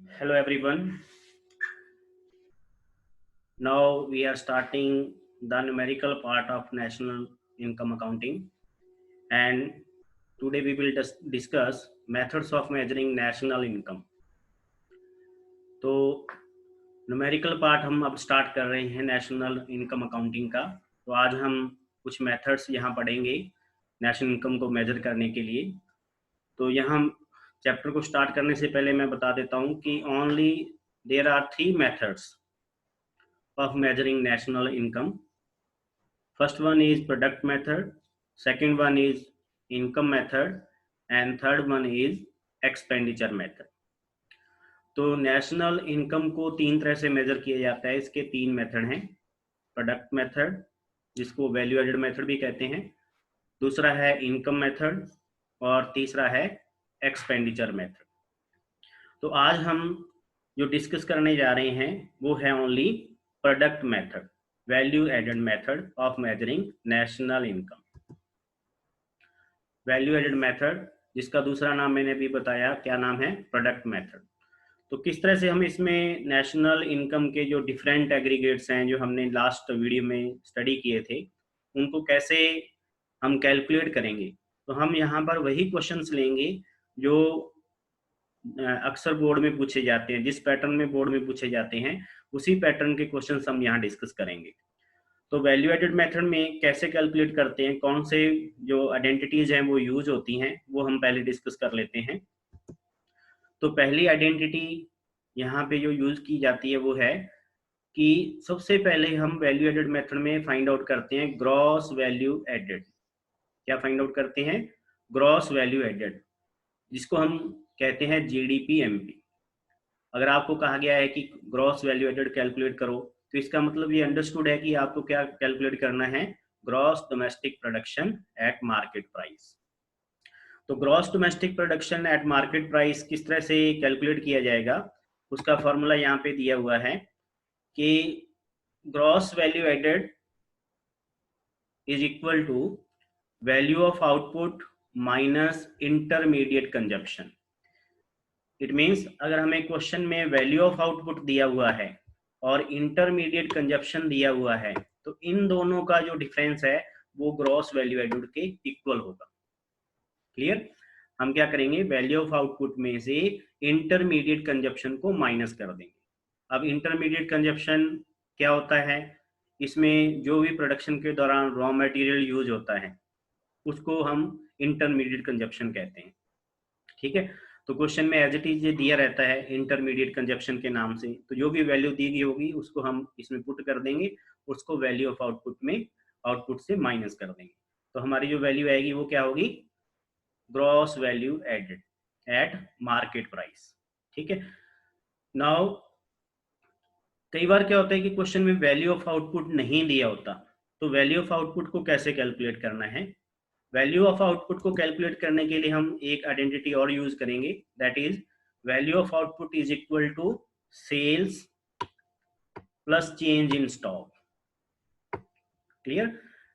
Hello everyone. Now we are starting the numerical part of national income accounting, and today we will discuss methods of measuring national income. तो numerical part हम अब start कर रहे हैं national income accounting का। तो आज हम कुछ मेथड्स यहाँ पढ़ेंगे नेशनल इनकम को मेजर करने के लिए। तो यहाँ चैप्टर को स्टार्ट करने से पहले मैं बता देता हूँ कि only there are 3 methods of measuring national income. First one is product method, second one is income method, and third one is expenditure method. तो नेशनल इनकम को 3 तरह से मेजर किया जाता है। इसके 3 मेथड हैं। प्रोडक्ट मेथड, जिसको वैल्यू एडेड मेथड भी कहते हैं, दूसरा है इनकम मेथड, और तीसरा है एक्सपेंडिचर मेथड। तो आज हम जो डिस्कस करने जा रहे हैं वो है only product method, value added method of measuring national income. Value added method, जिसका दूसरा नाम मैंने अभी बताया, क्या नाम है? Product method. तो किस तरह से हम इसमें नेशनल इनकम के जो डिफरेंट एग्रीगेट्स हैं जो हमने लास्ट वीडियो में स्टडी किए थे, उनको कैसे हम कैलकुलेट करेंगे। तो हम यहाँ पर वही क्वेश्चंस लेंगे जो अक्सर बोर्ड में पूछे जाते हैं, जिस पैटर्न में बोर्ड में पूछे जाते हैं उसी पैटर्न के क्वेश्चंस हम यहाँ डिस्कस करेंगे। तो वैल्यू एडेड मेथड में कैसे कैलकुलेट करते हैं, कौन से जो आइडेंटिटीज हैं वो यूज होती हैं, वो हम पहले डिस्कस कर लेते हैं। तो पहली आइडेंटिटी यहाँ पे जो यूज की जाती है वो है कि सबसे पहले हम वैल्यू एडेड मेथड में फाइंड आउट करते हैं ग्रॉस वैल्यू एडेड। क्या फाइंड आउट करते हैं? ग्रॉस वैल्यू एडेड, जिसको हम कहते हैं जीडीपी-एमपी। अगर आपको कहा गया है कि ग्रॉस वैल्यू एडेड कैलकुलेट करो, तो इसका मतलब ये अंडरस्टूड है कि आपको क्या कैलकुलेट करना है? Gross domestic production at market price. तो gross domestic production at market price किस तरह से कैलकुलेट किया जाएगा, उसका फॉर्मूला यहाँ पे दिया हुआ है कि gross value added is equal to value of output minus intermediate consumption. It means अगर हमें क्वेश्चन में वैल्यू ऑफ आउटपुट दिया हुआ है और इंटरमीडिएट कंजप्शन दिया हुआ है, तो इन दोनों का जो डिफरेंस है वो ग्रॉस वैल्यू एडेड के इक्वल होगा। क्लियर? हम क्या करेंगे? वैल्यू ऑफ आउटपुट में से इंटरमीडिएट कंजप्शन को माइनस कर देंगे। अब इंटरमीडिएट कंजप्शन क्या होता है? इसमें जो भी प्रोडक्शन के दौरान रॉ मटेरियल यूज होता है उसको हम इंटरमीडिएट कंजप्शन कहते हैं। ठीक है? तो क्वेश्चन में एज इट इज ये दिया रहता है इंटरमीडिएट कंजप्शन के नाम से, तो जो भी वैल्यू दी गई होगी उसको हम इसमें पुट कर देंगे, उसको वैल्यू ऑफ आउटपुट में आउटपुट से माइनस कर देंगे। तो हमारी जो वैल्यू आएगी वो क्या होगी? Gross value added at market price. ठीक है? नाउ कई बार क्या होता है कि क्वेश्चन में वैल्यू ऑफ आउटपुट नहीं दिया होता, तो वैल्यू ऑफ आउटपुट को कैसे कैलकुलेट करना है? वैल्यू ऑफ आउटपुट को कैलकुलेट करने के लिए हम एक आइडेंटिटी और यूज करेंगे, that is value of output is equal to sales plus change in stock. Clear?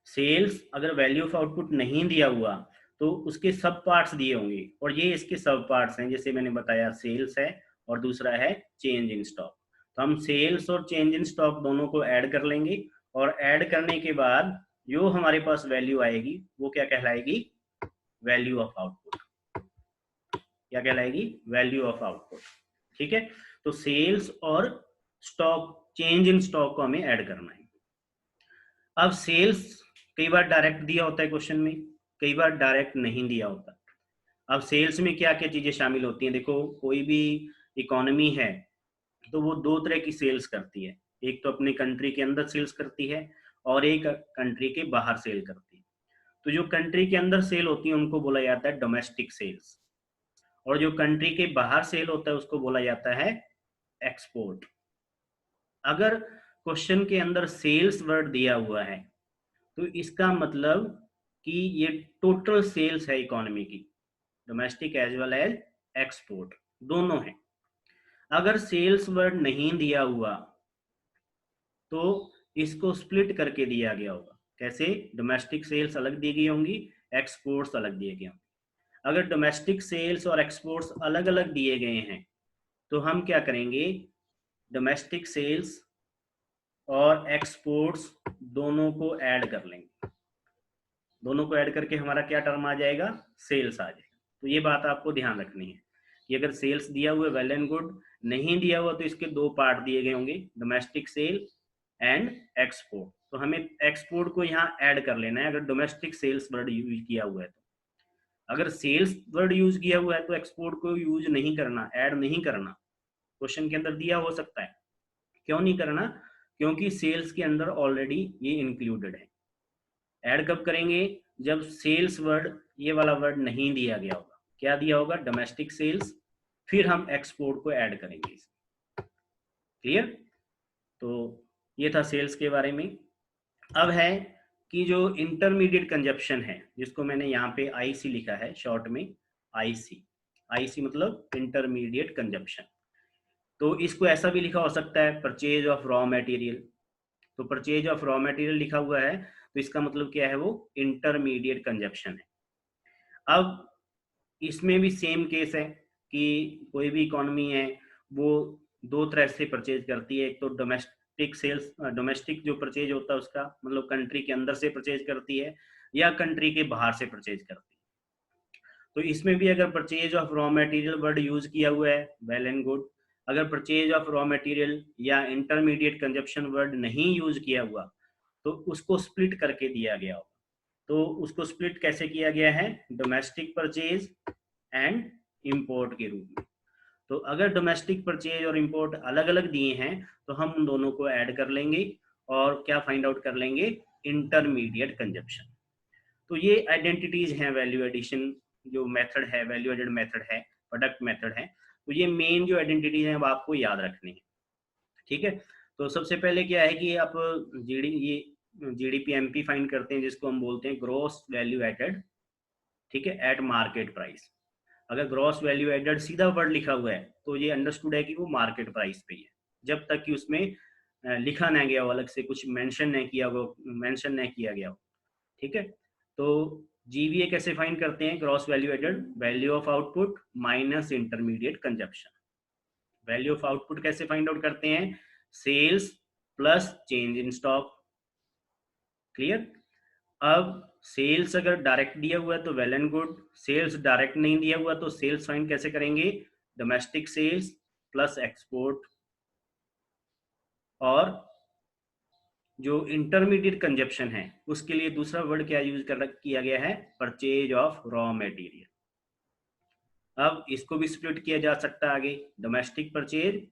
Sales अगर वैल्यू ऑफ आउटपुट नहीं दिया हुआ तो उसके सब पार्ट्स दिए होंगे, और ये इसके सब पार्ट्स हैं। जैसे मैंने बताया, सेल्स है और दूसरा है चेंज इन स्टॉक। तो हम सेल्स और चेंज इन स्टॉक दोनों को ऐड कर लेंगे, और ऐड करने के बाद जो हमारे पास वैल्यू आएगी वो क्या कहलाएगी? Value of output. क्या कहलाएगी? Value of output. ठीक है? तो सेल्स और स्टॉक, चेंज इन स्टॉक को हमें ऐड करना है। अब सेल्स कई बार डायरेक्ट दिया होता है क्वेश्चन में, कई बार डायरेक्ट नहीं दिया होता। अब सेल्स में क्या क्या चीजें शामिल होती हैं? देखो, कोई भी इकोनॉमी है तो वो 2 तरह की सेल्स करती है। एक तो अपने कंट्री के अंदर सेल्स करती है और एक कंट्री के बाहर सेल करती है। तो जो कंट्री के अंदर सेल होती है उनको बोला जाता है डोमेस्टिक सेल्स, और जो कंट्री के बाहर सेल होता है उसको बोला जाता है एक्सपोर्ट। अगर क्वेश्चन के अंदर सेल्स वर्ड दिया हुआ है तो इसका मतलब कि ये टोटल सेल्स है इकोनॉमी की, domestic as well as export, दोनों है। अगर सेल्स वर्ड नहीं दिया हुआ तो इसको स्प्लिट करके दिया गया होगा। कैसे? डोमेस्टिक सेल्स अलग दी गई होंगी, एक्सपोर्ट्स अलग दिए गए होंगे। अगर डोमेस्टिक सेल्स और एक्सपोर्ट्स अलग अलग दिए गए हैं तो हम क्या करेंगे, डोमेस्टिक सेल्स और एक्सपोर्ट्स दोनों को ऐड कर लेंगे। दोनों को ऐड करके हमारा क्या टर्म आ जाएगा, सेल्स आ जाएगा। तो ये बात आपको ध्यान रखनी है कि अगर सेल्स दिया हुआ है वेल एंड गुड, नहीं दिया हुआ तो इसके दो पार्ट दिए गए होंगे, डोमेस्टिक सेल एंड एक्सपोर्ट। तो हमें एक्सपोर्ट को यहाँ ऐड कर लेना है अगर डोमेस्टिक सेल्स वर्ड यूज किया हुआ है तो। अगर सेल्स वर्ड यूज किया हुआ है तो एक्सपोर्ट को यूज नहीं करना, ऐड नहीं करना। क्वेश्चन के अंदर दिया हो सकता है, क्यों नहीं करना, क्योंकि सेल्स के अंदर ऑलरेडी ये इंक्लूडेड है। ऐड कब करेंगे, जब सेल्स वर्ड, ये वाला वर्ड नहीं दिया गया होगा। क्या दिया होगा, डोमेस्टिक सेल्स, फिर हम एक्सपोर्ट को ऐड करेंगे। क्लियर। तो ये था सेल्स के बारे में। अब है कि जो इंटरमीडिएट कंजप्शन है, जिसको मैंने यहाँ पे आईसी लिखा है शॉर्ट में, आईसी। आईसी मतलब इंटरमीडिएट कंजप्शन। तो इसको ऐसा भी लिखा हो सकता है, परचेज ऑफ रॉ मटेरियल। तो परचेज ऑफ रॉ मटेरियल लिखा हुआ है तो इसका मतलब क्या है, वो इंटरमीडिएट कंजप्शन है। अब इसमें भी सेम केस है कि कोई भी इकोनॉमी है वो दो तरह से परचेज करती है। एक तो डोमेस्टिक सेल्स, डोमेस्टिक जो परचेज होता है उसका मतलब कंट्री के अंदर से परचेज करती है या कंट्री के बाहर से परचेज करती है। तो इसमें भी अगर purchase of raw material word use किया हुआ है, वेल एंड गुड। अगर परचेज ऑफ रॉ मटेरियल या इंटरमीडिएट कंजप्शन वर्ड नहीं यूज किया हुआ तो उसको स्प्लिट करके दिया गया हो। तो उसको स्प्लिट कैसे किया गया है, डोमेस्टिक परचेज एंड इंपोर्ट के रूप में। तो अगर डोमेस्टिक परचेज और इंपोर्ट अलग अलग दिए हैं तो हम उन दोनों को ऐड कर लेंगे और क्या फाइंड आउट कर लेंगे, इंटरमीडिएट कंजप्शन। तो ये आइडेंटिटीज हैं वैल्यू एडिशन जो मेथड है, वैल्यू एडेड मेथड है, प्रोडक्ट मेथड है। तो ये मेन जो आइडेंटिटीज हैं वो आपको याद रखनी है। ठीक है। तो सबसे पहले क्या है कि आप जीडीपी एमपी फाइंड करते हैं, जिसको हम बोलते हैं ग्रॉस वैल्यू एडेड। ठीक है, एट मार्केट प्राइस। अगर ग्रॉस वैल्यू एडेड सीधा वर्ड लिखा हुआ है तो ये अंडरस्टूड है कि वो मार्केट प्राइस पे ही है, जब तक कि उसमें लिखा ना गया हो, अलग से कुछ मेंशन नहीं किया गया हो। ठीक है। तो जीवीए कैसे फाइंड करते हैं, gross value added, value of output minus intermediate consumption. Value of output कैसे फाइंड आउट करते हैं, sales plus change in stock. Clear. अब सेल्स अगर डायरेक्ट दिया हुआ है तो well and good, sales direct नहीं दिया हुआ तो सेल्स फाइंड कैसे करेंगे, डोमेस्टिक सेल्स प्लस एक्सपोर्ट। और जो इंटरमीडिएट कंजप्शन है उसके लिए दूसरा वर्ड क्या यूज किया गया है, परचेज ऑफ रॉ मटेरियल। अब इसको भी स्प्लिट किया जा सकता है आगे, डोमेस्टिक परचेज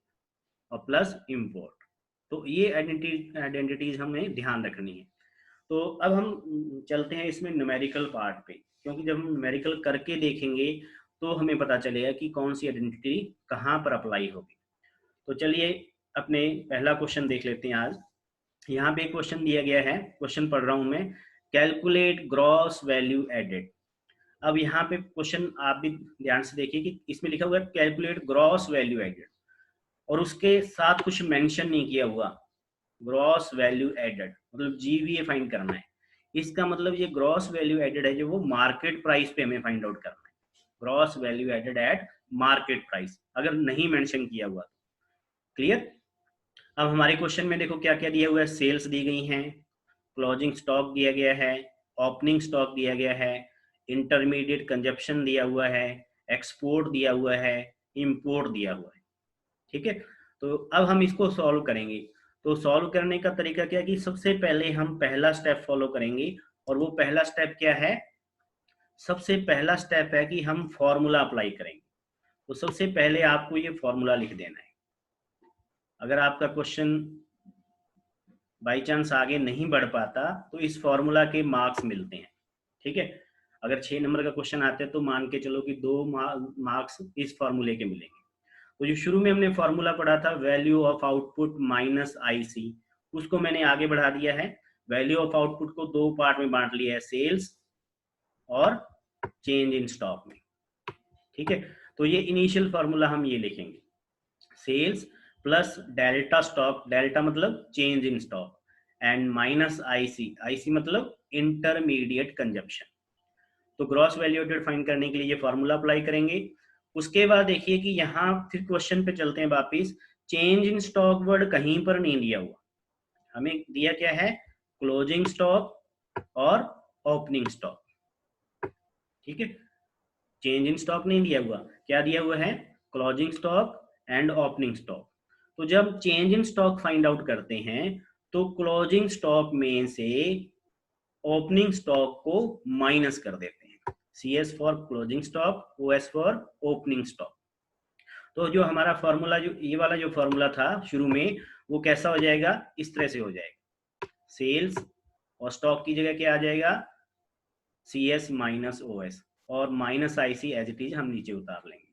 और प्लस इंपोर्ट। तो ये आइडेंटिटीज हमें ध्यान रखनी है। तो अब हम चलते हैं इसमें न्यूमेरिकल पार्ट पे, क्योंकि जब हम न्यूमेरिकल करके देखेंगे तो हमें पता चलेगा कि कौन सी आइडेंटिटी कहाँ पर अप्लाई होगी। तो चलिए अपने पहला क्वेश्चन देख लेते हैं आज। यहाँ पे क्वेश्चन दिया गया है, क्वेश्चन पढ़ रहा हूँ मैं, कैलकुलेट ग्रॉस वैल्यू एडेड। अब यहाँ पे क्वेश्चन आप भी ध्यान से देखिए कि इसमें लिखा हुआ है कैलकुलेट ग्रॉस वैल्यू एडेड और उसके साथ कुछ मेंशन नहीं किया हुआ, ग्रॉस वैल्यू एडेड मतलब जीवीए फाइंड करना है। इसका मतलब ये ग्रॉस वैल्यू एडेड है जो वो मार्केट प्राइस पे हमें फाइंड आउट करना है, gross value added at market price, अगर नहीं मेंशन किया हुआ। क्लियर। अब हमारे क्वेश्चन में देखो क्या क्या दिया हुआ है, सेल्स दी गई हैं, क्लोजिंग स्टॉक दिया गया है, ओपनिंग स्टॉक दिया गया है, इंटरमीडिएट कंजप्शन दिया हुआ है, एक्सपोर्ट दिया हुआ है, इंपोर्ट दिया हुआ है। ठीक है। तो अब हम इसको सॉल्व करेंगे। तो सॉल्व करने का तरीका क्या है कि सबसे पहले हम पहला स्टेप फॉलो करेंगे, और वो पहला स्टेप क्या है, सबसे पहला स्टेप है कि हम फॉर्मूला अप्लाई करेंगे। तो सबसे पहले आपको ये फॉर्मूला लिख देना है। अगर आपका क्वेश्चन बाई चांस आगे नहीं बढ़ पाता तो इस फॉर्मूला के मार्क्स मिलते हैं। ठीक है। अगर 6 नंबर का क्वेश्चन आते हैं तो मान के चलो कि 2 मार्क्स इस फॉर्मूले के मिलेंगे। तो जो शुरू में हमने फॉर्मूला पढ़ा था value of output minus IC, उसको मैंने आगे बढ़ा दिया है। वैल्यू ऑफ आउटपुट को दो पार्ट में बांट लिया है, सेल्स और चेंज इन स्टॉक में। ठीक है। तो ये इनिशियल फॉर्मूला हम ये लिखेंगे, sales plus delta stock, delta मतलब change in stock, and minus IC, IC मतलब इंटरमीडिएट कंजप्शन। तो ग्रॉस वैल्यू एडेड फाइंड करने के लिए ये फॉर्मूला अप्लाई करेंगे उसके बाद देखिए कि यहाँ फिर क्वेश्चन पे चलते हैं वापिस। चेंज इन स्टॉक वर्ड कहीं पर नहीं दिया हुआ, हमें दिया क्या है, क्लोजिंग स्टॉक और ओपनिंग स्टॉक, ठीक है। चेंज इन स्टॉक नहीं दिया हुआ, क्या दिया हुआ है, closing stock and opening stock. तो जब change in stock find out करते हैं तो क्लोजिंग स्टॉक में से ओपनिंग स्टॉक को माइनस कर देते हैं। CS for closing stock, OS for opening stock. तो जो हमारा फॉर्मूला, जो ये वाला जो फॉर्मूला था शुरू में, वो कैसा हो जाएगा, इस तरह से हो जाएगा। सेल्स और स्टॉक की जगह क्या आ जाएगा, CS माइनस OS, और minus IC as it is हम नीचे उतार लेंगे।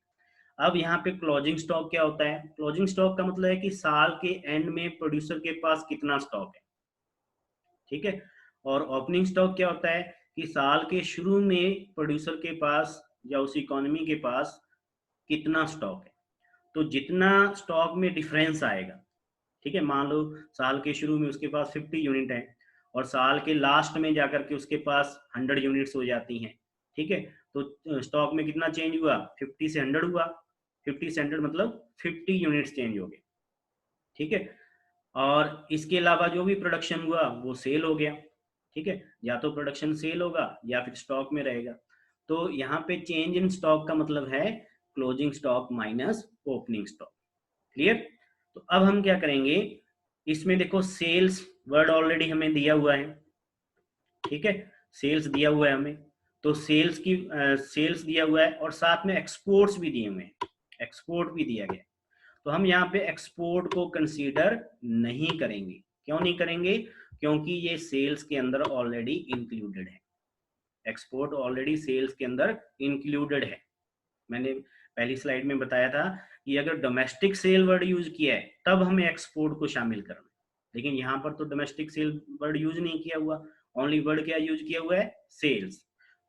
अब यहाँ पे क्लोजिंग स्टॉक क्या होता है, क्लोजिंग स्टॉक का मतलब है कि साल के एंड में प्रोड्यूसर के पास कितना स्टॉक है, ठीक है। और ओपनिंग स्टॉक क्या होता है कि साल के शुरू में प्रोड्यूसर के पास या उस इकोनॉमी के पास कितना स्टॉक है। तो जितना स्टॉक में डिफरेंस आएगा, ठीक है, मान लो साल के शुरू में उसके पास 50 यूनिट है और साल के लास्ट में जाकर के उसके पास 100 यूनिट्स हो जाती हैं, ठीक है। तो स्टॉक में कितना चेंज हुआ, 50 से 100 हुआ, 50 से 100 मतलब 50 यूनिट्स चेंज हो गए, ठीक है। और इसके अलावा जो भी प्रोडक्शन हुआ वो सेल हो गया, ठीक है। या तो प्रोडक्शन सेल होगा या फिर स्टॉक में रहेगा। तो यहाँ पे चेंज इन स्टॉक का मतलब है closing stock minus opening stock. Clear. तो अब हम क्या करेंगे, इसमें देखो सेल्स वर्ड ऑलरेडी हमें दिया हुआ है, ठीक है, सेल्स दिया हुआ है हमें। तो सेल्स की सेल्स दिया हुआ है और साथ में एक्सपोर्ट्स भी दिए हुए हैं, एक्सपोर्ट भी दिया गया। तो हम यहाँ पे एक्सपोर्ट को कंसीडर नहीं करेंगे। क्यों नहीं करेंगे, क्योंकि ये सेल्स के अंदर ऑलरेडी इंक्लूडेड है, एक्सपोर्ट ऑलरेडी सेल्स के अंदर इंक्लूडेड है। मैंने पहली स्लाइड में बताया था कि अगर डोमेस्टिक सेल वर्ड यूज किया है तब हमें एक्सपोर्ट को शामिल करना, लेकिन यहाँ पर तो डोमेस्टिक सेल वर्ड यूज नहीं किया हुआ, ओनली वर्ड क्या यूज किया हुआ है, सेल्स।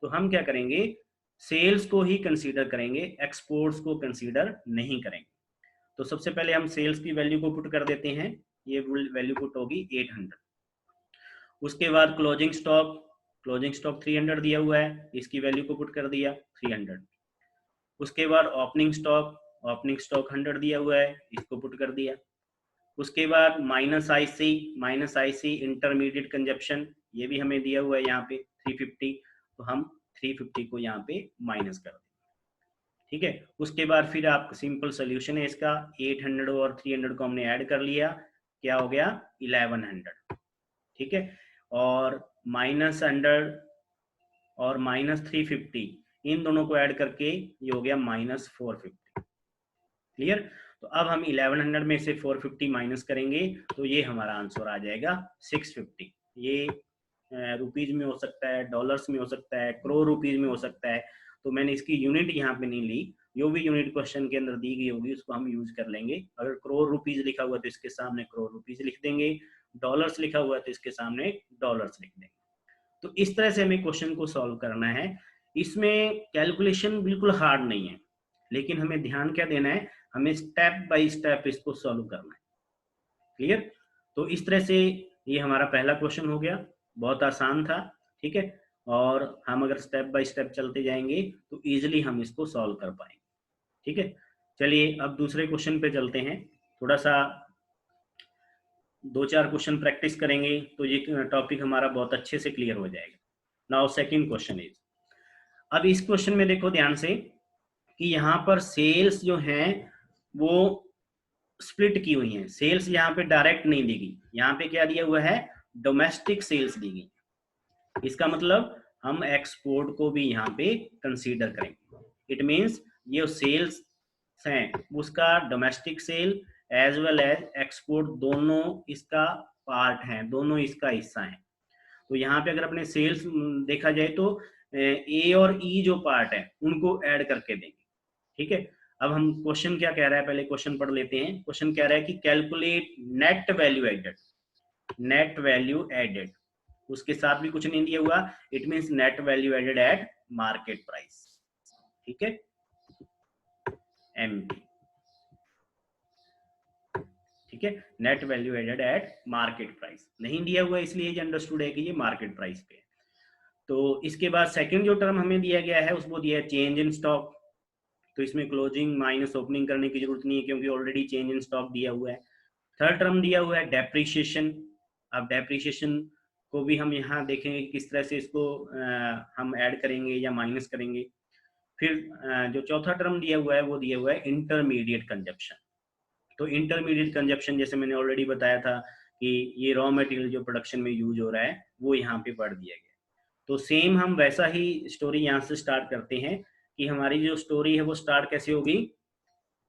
तो हम क्या करेंगे, सेल्स को ही कंसीडर करेंगे, एक्सपोर्ट्स को कंसीडर नहीं करेंगे। तो सबसे पहले हम सेल्स की वैल्यू को पुट कर देते हैं, ये वैल्यू पुट होगी 800। उसके बाद क्लोजिंग स्टॉक 300 दिया हुआ है, इसकी वैल्यू को पुट कर दिया 300। उसके बाद ओपनिंग स्टॉक 100 दिया हुआ है, इसको पुट कर दिया। उसके बाद माइनस आईसी इंटरमीडिएट कंजप्शन, ये भी हमें दिया हुआ है यहाँ पे 350, तो हम 350 को यहाँ पे माइनस कर दें, ठीक है। उसके बाद फिर आप सिंपल सोल्यूशन है इसका, 800 और 300 को हमने ऐड कर लिया, क्या हो गया 1100, ठीक है। और -100 और -350 इन दोनों को ऐड करके ये हो गया -450। क्लियर। तो अब हम 1100 में से 450 माइनस करेंगे तो ये हमारा आंसर आ जाएगा 650। ये रुपीज में हो सकता है, डॉलर्स में हो सकता है, करोड़ रुपीज में हो सकता है। तो मैंने इसकी यूनिट यहाँ पे नहीं ली, जो भी यूनिट क्वेश्चन के अंदर दी गई होगी उसको हम यूज कर लेंगे। अगर करोड़ रुपीज लिखा हुआ तो इसके सामने करोड़ रुपीज लिख देंगे, डॉलर्स लिखा हुआ तो इसके सामने डॉलर्स लिख देंगे। तो इस तरह से हमें क्वेश्चन को सॉल्व करना है। इसमें कैलकुलेशन बिल्कुल हार्ड नहीं है, लेकिन हमें ध्यान क्या देना है, हमें स्टेप बाय स्टेप इसको सॉल्व करना है। क्लियर। तो इस तरह से ये हमारा पहला क्वेश्चन हो गया, बहुत आसान था, ठीक है। और हम अगर स्टेप बाय स्टेप चलते जाएंगे तो इजीली हम इसको सॉल्व कर पाएंगे, ठीक है। चलिए अब दूसरे क्वेश्चन पे चलते हैं, थोड़ा सा 2-4 क्वेश्चन प्रैक्टिस करेंगे तो ये टॉपिक हमारा बहुत अच्छे से क्लियर हो जाएगा। नाउ सेकंड क्वेश्चन इज, अब इस क्वेश्चन में देखो ध्यान से कि यहाँ पर सेल्स जो हैं वो स्प्लिट की हुई हैं। सेल्स यहाँ पे डायरेक्ट नहीं दी गई, यहाँ पे क्या दिया हुआ है, डोमेस्टिक सेल्स दी गई। इसका मतलब हम एक्सपोर्ट को भी यहाँ पे कंसीडर करेंगे। इट मीन्स ये सेल्स हैं उसका domestic sale as well as export दोनों इसका पार्ट है, दोनों इसका हिस्सा है। तो यहाँ पे अगर अपने सेल्स देखा जाए तो ए और ई जो पार्ट है उनको ऐड करके देंगे, ठीक है। अब हम क्वेश्चन क्या कह रहा है, पहले क्वेश्चन पढ़ लेते हैं। क्वेश्चन कह रहा है कि calculate net value added, net value added, उसके साथ भी कुछ नहीं दिया हुआ, it means net value added at market price, ठीक है, एमपी, ठीक है। Net value added at market price नहीं दिया हुआ, इसलिए ये अंडरस्टूड है कि ये मार्केट प्राइस पे है। तो इसके बाद सेकंड जो टर्म हमें दिया गया है उसको दिया है चेंज इन स्टॉक। तो इसमें क्लोजिंग माइनस ओपनिंग करने की जरूरत नहीं है क्योंकि ऑलरेडी चेंज इन स्टॉक दिया हुआ है। थर्ड टर्म दिया हुआ है डेप्रीशिएशन। अब डेप्रीशिएशन को भी हम यहाँ देखेंगे किस तरह से इसको हम ऐड करेंगे या माइनस करेंगे। फिर जो चौथा टर्म दिया हुआ है वो दिया हुआ है इंटरमीडिएट कंजप्शन। तो इंटरमीडिएट कंजप्शन जैसे मैंने ऑलरेडी बताया था कि ये रॉ मटेरियल जो प्रोडक्शन में यूज हो रहा है वो यहाँ पे पढ़ दिया गया। तो सेम हम वैसा ही स्टोरी यहाँ से स्टार्ट करते हैं कि हमारी जो स्टोरी है वो स्टार्ट कैसे होगी,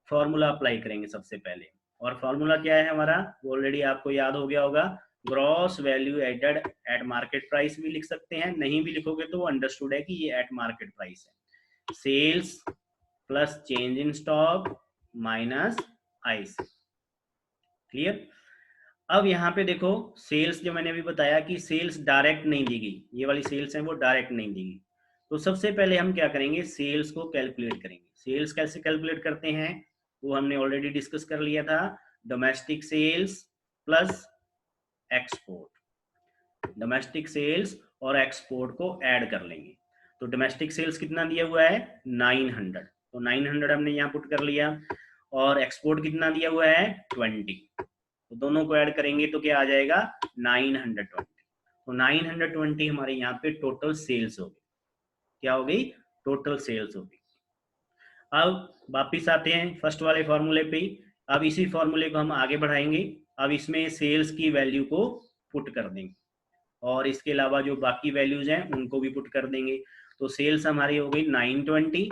फॉर्मूला अप्लाई करेंगे सबसे पहले। और फॉर्मूला क्या है हमारा, वो ऑलरेडी आपको याद हो गया होगा, gross value added at market price भी लिख सकते हैं, नहीं भी लिखोगे तो अंडरस्टूड है कि ये एट मार्केट प्राइस है। Sales plus change in stock minus IC. Clear. अब यहाँ पे देखो सेल्स जो मैंने अभी बताया कि सेल्स डायरेक्ट नहीं दी गई, ये वाली सेल्स है वो डायरेक्ट नहीं दी गई। तो सबसे पहले हम क्या करेंगे, सेल्स को कैलकुलेट करेंगे। सेल्स कैसे कैलकुलेट करते हैं वो हमने ऑलरेडी डिस्कस कर लिया था, domestic sales plus export. Domestic sales और एक्सपोर्ट को ऐड कर लेंगे। तो डोमेस्टिक सेल्स कितना दिया हुआ है 900, तो 900 हमने यहाँ पुट कर लिया। और एक्सपोर्ट कितना दिया हुआ है 20, तो दोनों को ऐड करेंगे तो क्या आ जाएगा 920। तो 920 हमारे यहाँ पे टोटल सेल्स होगी। क्या हो गई, टोटल सेल्स होगी। अब वापिस आते हैं फर्स्ट वाले फॉर्मूले पे। अब इसी फॉर्मूले को हम आगे बढ़ाएंगे। अब इसमें सेल्स की वैल्यू को पुट कर देंगे और इसके अलावा जो बाकी वैल्यूज हैं उनको भी पुट कर देंगे। तो सेल्स हमारी हो गई 920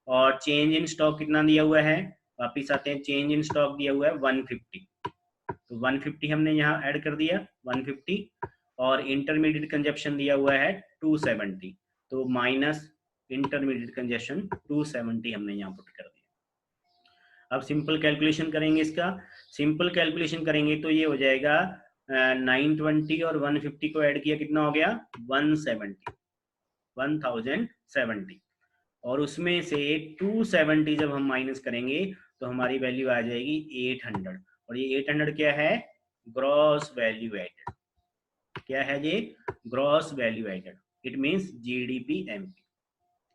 और चेंज इन स्टॉक कितना दिया हुआ है, वापिस आते हैं, चेंज इन स्टॉक दिया हुआ है 150। तो 150 हमने यहाँ ऐड कर दिया 150 और इंटरमीडिएट कंजप्शन दिया हुआ है 270, तो माइनस इंटरमीडिएट कंजप्शन 270 हमने यहाँ पुट कर दिया। अब सिंपल कैलकुलेशन करेंगे इसका। सिंपल कैलकुलेशन करेंगे तो ये हो जाएगा 920 और 150 को ऐड किया कितना हो गया 1070 और उसमें से 270 जब हम माइनस करेंगे तो हमारी वैल्यू आ जाएगी 800। और ये 800 क्या है, ग्रॉस वैल्यू एडेड। क्या है ये, gross value added, it means GDP-MP।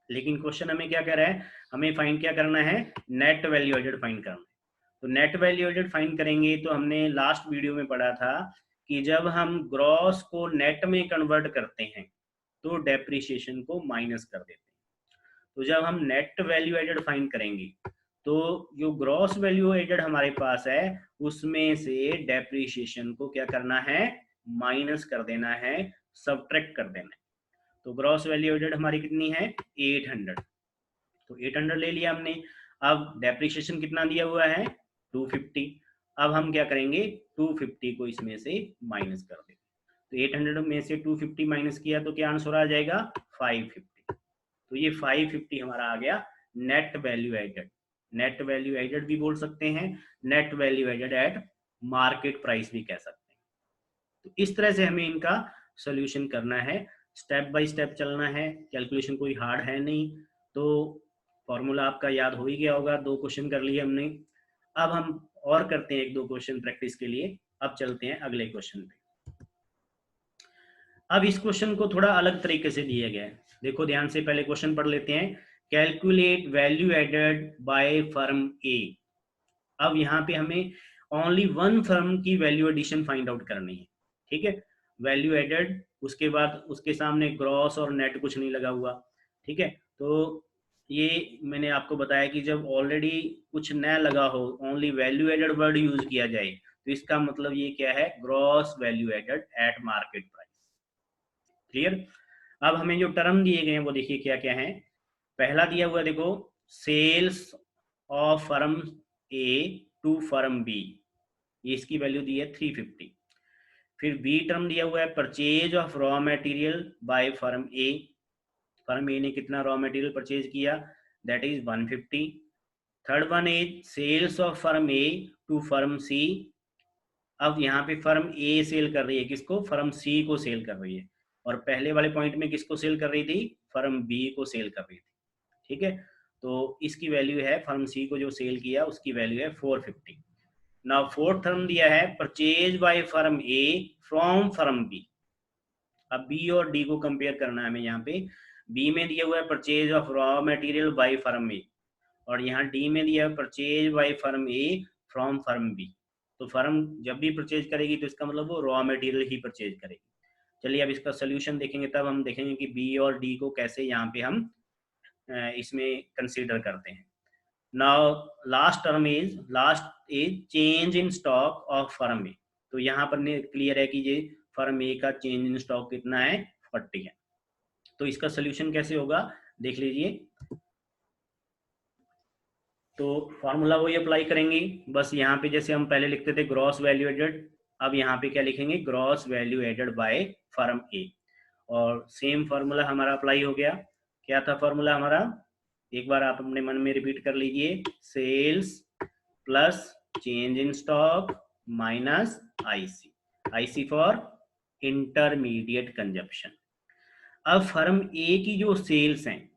लेकिन क्वेश्चन हमें क्या कह रहा है, हमें फाइंड क्या करना है, नेट वैल्यू एडेड फाइंड करना है। तो नेट वैल्यू एडेड फाइंड करेंगे तो हमने लास्ट वीडियो में पढ़ा था कि जब हम ग्रॉस को नेट में कन्वर्ट करते हैं तो डेप्रिसिएशन को माइनस कर देते हैं। तो जब हम नेट वैल्यू एडेड फाइंड करेंगे तो जो ग्रॉस वैल्यू एडेड हमारे पास है उसमें से डेप्रिसिएशन को क्या करना है, माइनस कर देना है, सबट्रैक्ट कर देना है। तो ग्रॉस वैल्यू एडेड हमारी कितनी है 800, तो 800 ले लिया हमने। अब डेप्रिसिएशन कितना दिया हुआ है 250। अब हम क्या करेंगे 250 को इसमें से माइनस कर देंगे। तो 800 में से 250 माइनस किया तो क्या आंसर आ जाएगा 550। तो ये 550 हमारा आ गया net value added. Net value added भी बोल सकते हैं, net value added at market price भी कह सकते हैं। तो इस तरह से हमें इनका सोल्यूशन करना है, स्टेप बाय स्टेप चलना है, कैलकुलेशन कोई हार्ड है नहीं। तो फॉर्मूला आपका याद हो ही गया होगा, 2 क्वेश्चन कर लिए हमने। अब हम और करते हैं 1-2 क्वेश्चन प्रैक्टिस के लिए। अब चलते हैं अगले क्वेश्चन पे। अब इस क्वेश्चन को थोड़ा अलग तरीके से दिया गया है, देखो ध्यान से, पहले क्वेश्चन पढ़ लेते हैं। Calculate value added by firm A. अब यहाँ पे हमें ओनली वन फर्म की वैल्यू एडिशन फाइंड आउट करनी है, ठीक है। वैल्यू एडेड, उसके बाद उसके सामने ग्रॉस और नेट कुछ नहीं लगा हुआ, ठीक है। तो ये मैंने आपको बताया कि जब ऑलरेडी कुछ न लगा हो, only value added word use किया जाए तो इसका मतलब ये क्या है, gross value added at market price. Clear. अब हमें जो टर्म दिए गए हैं वो देखिए क्या क्या है। पहला दिया हुआ देखो, sales of firm A to firm B, ये इसकी वैल्यू दी है 350। फिर बी टर्म दिया हुआ है purchase of raw material by firm A. Firm A ने कितना रॉ मटेरियल परचेज किया, that is 150। Third one is sales of firm A to firm C. अब यहाँ पे फर्म ए सेल कर रही है किसको, फर्म सी को सेल कर रही है, और पहले वाले पॉइंट में किसको सेल कर रही थी, फर्म बी को सेल कर रही थी, ठीक है। तो इसकी वैल्यू है, फर्म सी को जो सेल किया उसकी वैल्यू है 450। नाउ फोर्थ टर्म दिया है purchase by firm A from firm B. अब बी और डी को कंपेयर करना है हमें। यहाँ पे बी में दिया हुआ है purchase of raw material by firm A, और यहाँ डी में दिया purchase by firm A from firm B. तो फर्म जब भी परचेज करेगी तो इसका मतलब वो रॉ मटेरियल ही परचेज करेगी। चलिए अब इसका सोल्यूशन देखेंगे, तब हम देखेंगे कि बी और डी को कैसे यहाँ पे हम इसमें कंसीडर करते हैं। Now last is change in stock of firm A. तो यहाँ पर क्लियर है कि ये फर्म ए का चेंज इन स्टॉक कितना है, 40 है। तो इसका सोल्यूशन कैसे होगा देख लीजिए। तो फॉर्मूला वही अप्लाई करेंगे, बस यहाँ पे जैसे हम पहले लिखते थे ग्रॉस वैल्यू एडेड, अब यहाँ पे क्या लिखेंगे, gross value added by firm A. और सेम फार्मूला हमारा अप्लाई हो गया। क्या था फार्मूला हमारा, एक बार आप अपने मन में रिपीट कर लीजिए, sales plus change in stock minus IC, IC for intermediate consumption. अब फर्म ए की जो सेल्स हैं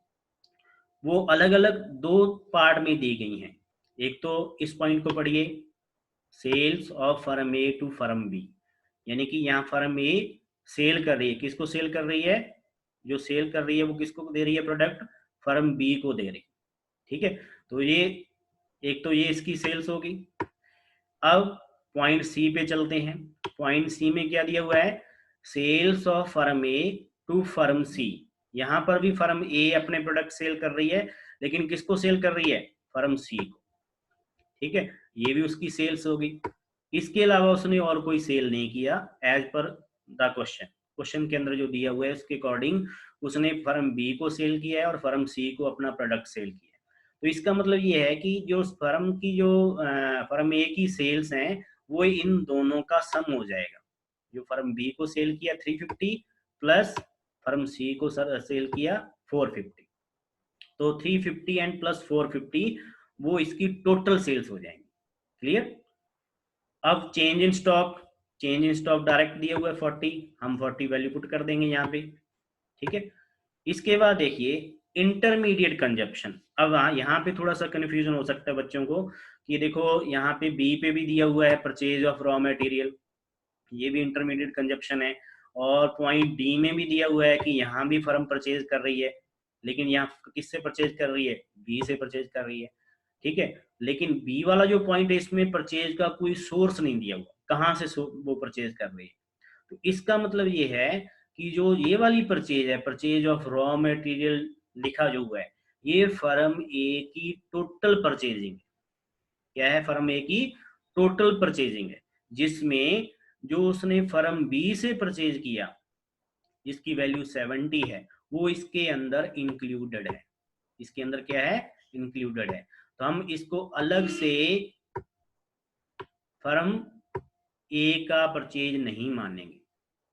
वो अलग अलग दो पार्ट में दी गई हैं। एक तो इस पॉइंट को पढ़िए, sales of firm A to firm B, यानी कि यहाँ फर्म ए सेल कर रही है, किसको सेल कर रही है, जो सेल कर रही है वो किसको दे रही है प्रोडक्ट, फर्म बी को दे रही। ठीक है, तो ये एक तो ये इसकी सेल्स होगी। अब पॉइंट सी पे चलते हैं। पॉइंट सी में क्या दिया हुआ है, sales of firm A to firm C. यहां पर भी फर्म ए अपने प्रोडक्ट सेल कर रही है, लेकिन किसको सेल कर रही है, फर्म सी को। ठीक है, ये भी उसकी सेल्स होगी। इसके अलावा उसने और कोई सेल नहीं किया as per the question. Question के अंदर जो दिया हुआ है उसके अकॉर्डिंग उसने फर्म बी को सेल किया है और फर्म सी को अपना प्रोडक्ट सेल किया है। तो इसका मतलब ये है कि जो फर्म की जो फर्म ए की सेल्स हैं वो इन दोनों का सम हो जाएगा। जो फर्म बी को सेल किया 350 प्लस फर्म सी को सेल किया 450, तो 350 एंड प्लस 450 वो इसकी टोटल सेल्स हो जाएंगी। क्लियर। अब change in stock, change in stock direct दिया हुआ है 40, हम 40 वैल्यू पुट कर देंगे यहाँ पे। ठीक है, इसके बाद देखिए इंटरमीडिएट कंजप्शन। अब यहाँ पे थोड़ा सा कंफ्यूजन हो सकता है बच्चों को कि देखो यहाँ पे बी पे भी दिया हुआ है परचेज ऑफ रॉ मटेरियल, ये भी इंटरमीडिएट कंजप्शन है। और पॉइंट डी में भी दिया हुआ है कि यहाँ भी फर्म परचेज कर रही है, लेकिन यहाँ किससे परचेज कर रही है, बी से परचेज कर रही है। ठीक है, लेकिन बी वाला जो पॉइंट है इसमें परचेज का कोई सोर्स नहीं दिया हुआ, कहाँ से वो परचेज कर रही है। तो इसका मतलब ये है कि जो ये वाली परचेज है, परचेज ऑफ रॉ मटेरियल लिखा जो हुआ है, ये फर्म ए की टोटल परचेजिंग है। क्या है, फर्म ए की टोटल परचेजिंग है, जिसमें जो उसने फर्म बी से परचेज किया जिसकी वैल्यू 70 है वो इसके अंदर इंक्लूडेड है। इसके अंदर क्या है, इंक्लूडेड है। तो हम इसको अलग से फर्म ए का परचेज नहीं मानेंगे।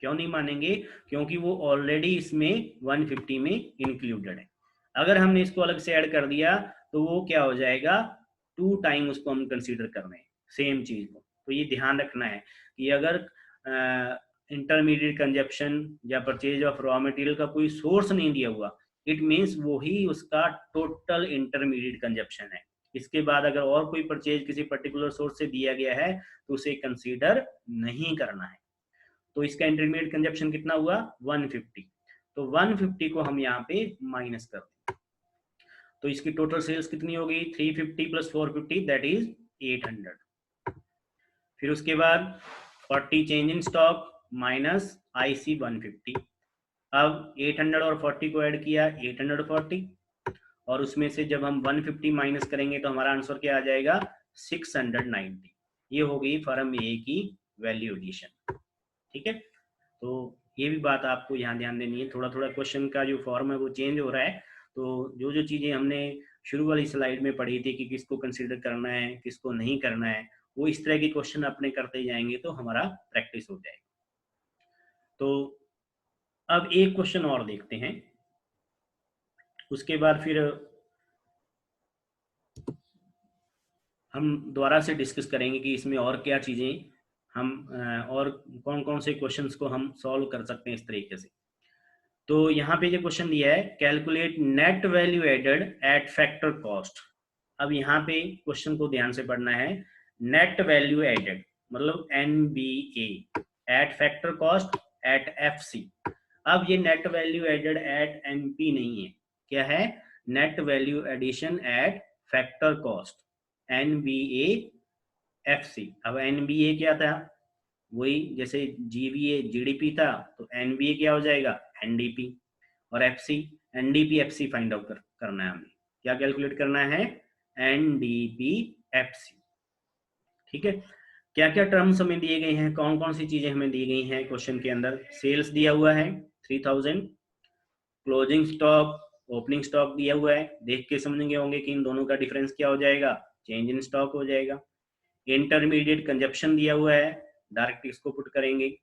क्यों नहीं मानेंगे, क्योंकि वो ऑलरेडी इसमें 150 में इंक्लूडेड है। अगर हमने इसको अलग से ऐड कर दिया तो वो क्या हो जाएगा, 2 टाइम उसको हम कंसीडर कर रहे हैं सेम चीज को। तो ये ध्यान रखना है कि अगर इंटरमीडिएट कंजप्शन या परचेज ऑफ रॉ मटेरियल का कोई सोर्स नहीं दिया हुआ, इट मीन्स वही उसका टोटल इंटरमीडिएट कंजप्शन है। इसके बाद अगर और कोई परचेज किसी पर्टिकुलर सोर्स से दिया गया है तो उसे कंसीडर नहीं करना है। तो इसका इंटरमीडिएट कंजप्शन कितना हुआ, 150। तो 150 को हम यहाँ पे माइनस कर दें तो इसकी टोटल सेल्स कितनी होगी, 350 प्लस 450 दैट इज 800। फिर उसके बाद 40 change in stock minus IC 150। अब 800 और 40 को ऐड किया 840, और उसमें से जब हम 150 माइनस करेंगे तो हमारा आंसर क्या आ जाएगा, 690। ये हो गई फर्म ए की वैल्यू एडिशन। ठीक है, तो ये भी बात आपको यहाँ ध्यान देनी है। थोड़ा थोड़ा क्वेश्चन का जो फॉर्म है वो चेंज हो रहा है। तो जो जो चीज़ें हमने शुरू वाली स्लाइड में पढ़ी थी कि किसको कंसीडर करना है किसको नहीं करना है, वो इस तरह के क्वेश्चन अपने करते जाएंगे तो हमारा प्रैक्टिस हो जाएगा। तो अब एक क्वेश्चन और देखते हैं, उसके बाद फिर हम दोबारा से डिस्कस करेंगे कि इसमें और क्या चीज़ें हम और कौन कौन से क्वेश्चंस को हम सॉल्व कर सकते हैं इस तरीके से। तो यहाँ पे जो क्वेश्चन दिया है, calculate net value added at factor cost. अब यहाँ पे क्वेश्चन को ध्यान से पढ़ना है। नेट वैल्यू एडेड मतलब NBA at factor cost at FC। अब ये net value added at MP नहीं है, क्या है, net value addition at factor cost, NBAFC। अब NBA क्या था, वही जैसे GVA GDP था, तो NBA क्या हो जाएगा, NDP। और FC NDP-FC फाइंड आउट करना है हमें। क्या कैलकुलेट करना है, NDP-FC। ठीक है, क्या क्या टर्म्स हमें दिए गए हैं, कौन कौन सी चीजें हमें दी गई हैं क्वेश्चन के अंदर। सेल्स दिया हुआ है 3000, क्लोजिंग स्टॉक ओपनिंग स्टॉक दिया हुआ है, देख के समझेंगे होंगे कि इन दोनों का डिफरेंस क्या हो जाएगा, चेंज इन स्टॉक हो जाएगा। इंटरमीडिएट कंजप्शन दिया हुआ है, डायरेक्ट इसको पुट करेंगे।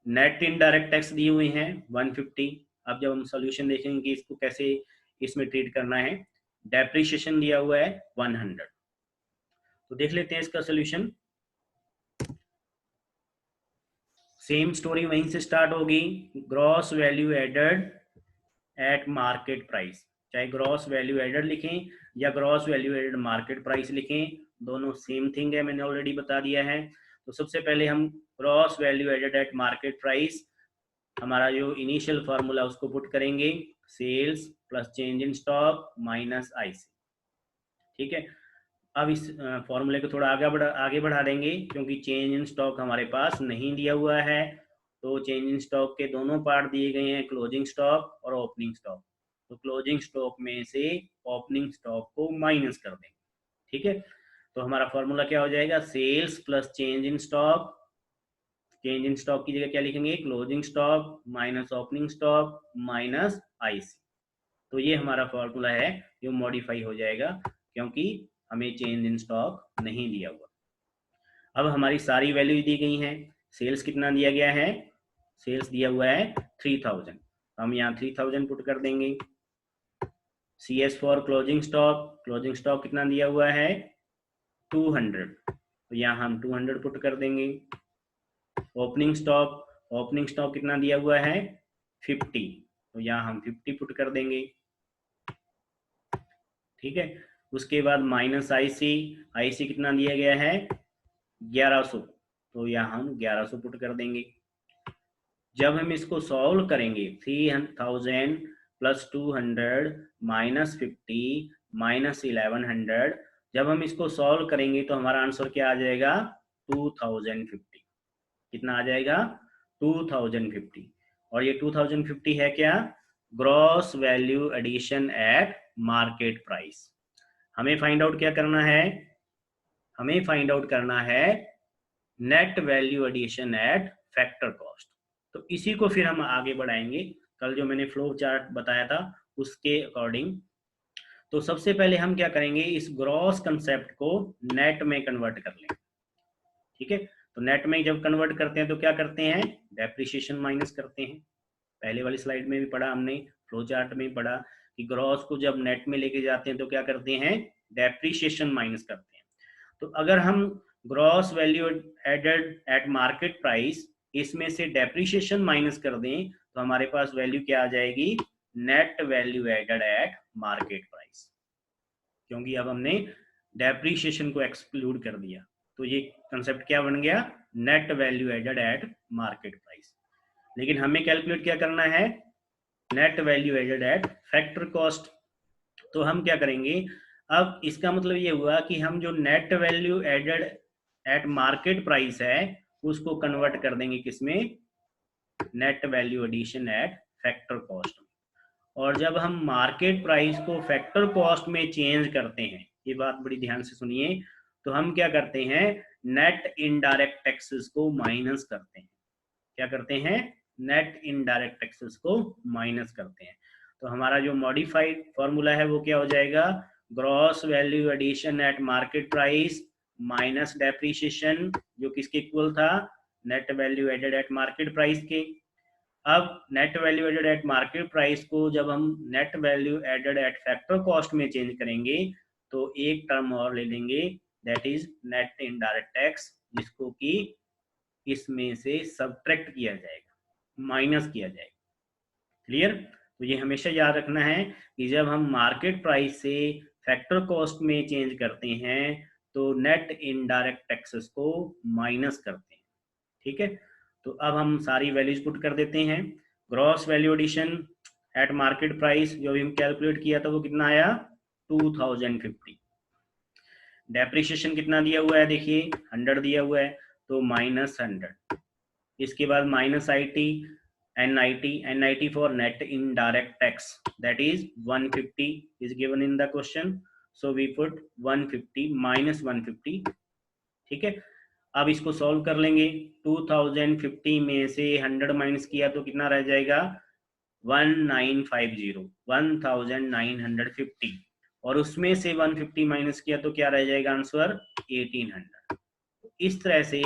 नेट इनडायरेक्ट टैक्स दिए हुए हैं 150। अब जब हम सॉल्यूशन देखेंगे कि इसको कैसे इसमें ट्रीट करना है। डेप्रिसिएशन दिया हुआ है 100। तो देख लेते हैं इसका सॉल्यूशन। सेम स्टोरी वहीं से स्टार्ट होगी, gross value added at market price. चाहे ग्रॉस वैल्यू एडेड लिखें या gross value added market price लिखें, दोनों सेम थिंग है, मैंने ऑलरेडी बता दिया है। तो सबसे पहले हम gross value added at market price, हमारा जो इनिशियल फार्मूला उसको पुट करेंगे, sales plus change in stock minus IC। ठीक है, अब इस फॉर्मूले को थोड़ा आगे बढ़ा देंगे, क्योंकि चेंज इन स्टॉक हमारे पास नहीं दिया हुआ है। तो चेंज इन स्टॉक के दोनों पार्ट दिए गए हैं, क्लोजिंग स्टॉक और ओपनिंग स्टॉक। तो क्लोजिंग स्टॉक में से ओपनिंग स्टॉक को माइनस कर देंगे। ठीक है, तो हमारा फॉर्मूला क्या हो जाएगा, sales plus change in stock. Change in stock की जगह क्या लिखेंगे, closing stock minus opening stock minus IC। तो ये हमारा फॉर्मूला है, जो मॉडिफाई हो जाएगा, क्योंकि हमें चेंज इन स्टॉक नहीं दिया हुआ। अब हमारी सारी वैल्यू दी गई हैं। सेल्स कितना दिया गया है, सेल्स दिया हुआ है 3000, हम यहाँ 3000 पुट कर देंगे। CS for closing stock, closing stock कितना दिया हुआ है 200, तो यहाँ हम 200 पुट कर देंगे। ओपनिंग स्टॉक, ओपनिंग स्टॉक कितना दिया हुआ है 50, तो यहाँ हम 50 पुट कर देंगे। ठीक है, उसके बाद माइनस IC कितना दिया गया है 1100, तो यहाँ हम 1100 पुट कर देंगे। जब हम इसको सॉल्व करेंगे, 3000 प्लस 200 माइनस 50 माइनस 1100, जब हम इसको सॉल्व करेंगे तो हमारा आंसर क्या आ जाएगा 2050। कितना आ जाएगा 2050। और ये 2050 है क्या, gross value addition at market price. हमें फाइंड आउट क्या करना है, हमें फाइंड आउट करना है net value addition at factor cost. तो इसी को फिर हम आगे बढ़ाएंगे, कल जो मैंने फ्लो चार्ट बताया था उसके अकॉर्डिंग। तो सबसे पहले हम क्या करेंगे, इस ग्रॉस कंसेप्ट को नेट में कन्वर्ट कर लेंगे। ठीक है, तो नेट में जब कन्वर्ट करते हैं तो क्या करते हैं, डेप्रिसिएशन माइनस करते हैं। पहले वाली स्लाइड में भी पढ़ा हमने, फ्लो चार्ट में पढ़ा कि ग्रॉस को जब नेट में लेके जाते हैं तो क्या करते हैं, डेप्रिसिएशन माइनस करते हैं। तो अगर हम gross value added at market price, इसमें से डेप्रिसिएशन माइनस कर दें, तो हमारे पास वैल्यू क्या आ जाएगी, net value added at market price. क्योंकि अब हमने डेप्रिसिएशन को एक्सक्लूड कर दिया, तो ये कंसेप्ट क्या बन गया, net value added at market price. लेकिन हमें कैलकुलेट क्या करना है, net value added at factor cost. तो हम क्या करेंगे, अब इसका मतलब ये हुआ कि हम जो net value added at market price है उसको कन्वर्ट कर देंगे किसमें, net value addition at factor cost. और जब हम मार्केट प्राइस को फैक्टर कॉस्ट में चेंज करते हैं, ये बात बड़ी ध्यान से सुनिए, तो हम क्या करते हैं, नेट इनडायरेक्ट टैक्सेस को माइनस करते हैं। क्या करते हैं, नेट इनडायरेक्ट टैक्सेस को माइनस करते हैं। तो हमारा जो मॉडिफाइड फॉर्मूला है वो क्या हो जाएगा, gross value addition at market price minus depreciation, जो किसके इक्वल था, net value added at market price के। अब net value added at market price को जब हम net value added at factor cost में चेंज करेंगे, तो एक टर्म और ले लेंगे, that is net indirect tax, जिसको कि इसमें से सब्ट्रैक्ट किया जाएगा, माइनस किया जाएगा। क्लियर, तो ये हमेशा याद रखना है कि जब हम मार्केट प्राइस से फैक्टर कॉस्ट में चेंज करते हैं तो नेट इनडायरेक्ट टैक्सेस को माइनस करते हैं। ठीक है, तो अब हम सारी वैल्यूज पुट कर देते हैं। Gross value addition at market price जो भी हम कैलकुलेट किया था वो कितना आया 2050। डेप्रिसिएशन कितना दिया हुआ है, देखिए 100 दिया हुआ है, तो -100। इसके बाद -IT, NIT for net indirect tax, that is 150 is given in the question, so we put 150 -150। ठीक है, अब इसको सॉल्व कर लेंगे। 2050 में से 100 माइनस किया तो कितना रह जाएगा, 1950, 1950, और उसमें से 150 माइनस किया तो क्या रह जाएगा आंसर, 1800। इस तरह से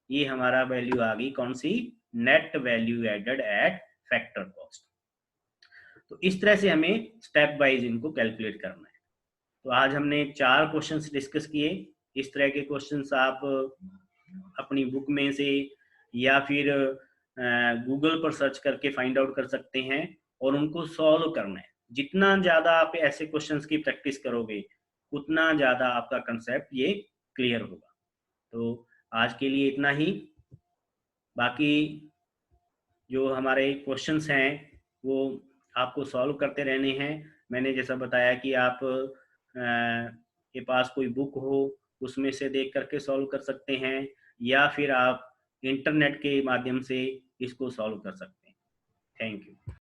ये हमारा वैल्यू आ गई कौन सी, net value added at factor cost. तो इस तरह से हमें स्टेप वाइज इनको कैलकुलेट करना है। तो आज हमने 4 क्वेश्चंस डिस्कस किए। इस तरह के क्वेश्चंस आप अपनी बुक में से या फिर गूगल पर सर्च करके फाइंड आउट कर सकते हैं और उनको सॉल्व करना है। जितना ज़्यादा आप ऐसे क्वेश्चंस की प्रैक्टिस करोगे उतना ज़्यादा आपका कंसेप्ट ये क्लियर होगा। तो आज के लिए इतना ही। बाकी जो हमारे क्वेश्चंस हैं वो आपको सॉल्व करते रहने हैं। मैंने जैसा बताया कि आप के पास कोई बुक हो उसमें से देख करके सॉल्व कर सकते हैं, या फिर आप इंटरनेट के माध्यम से इसको सॉल्व कर सकते हैं। Thank you.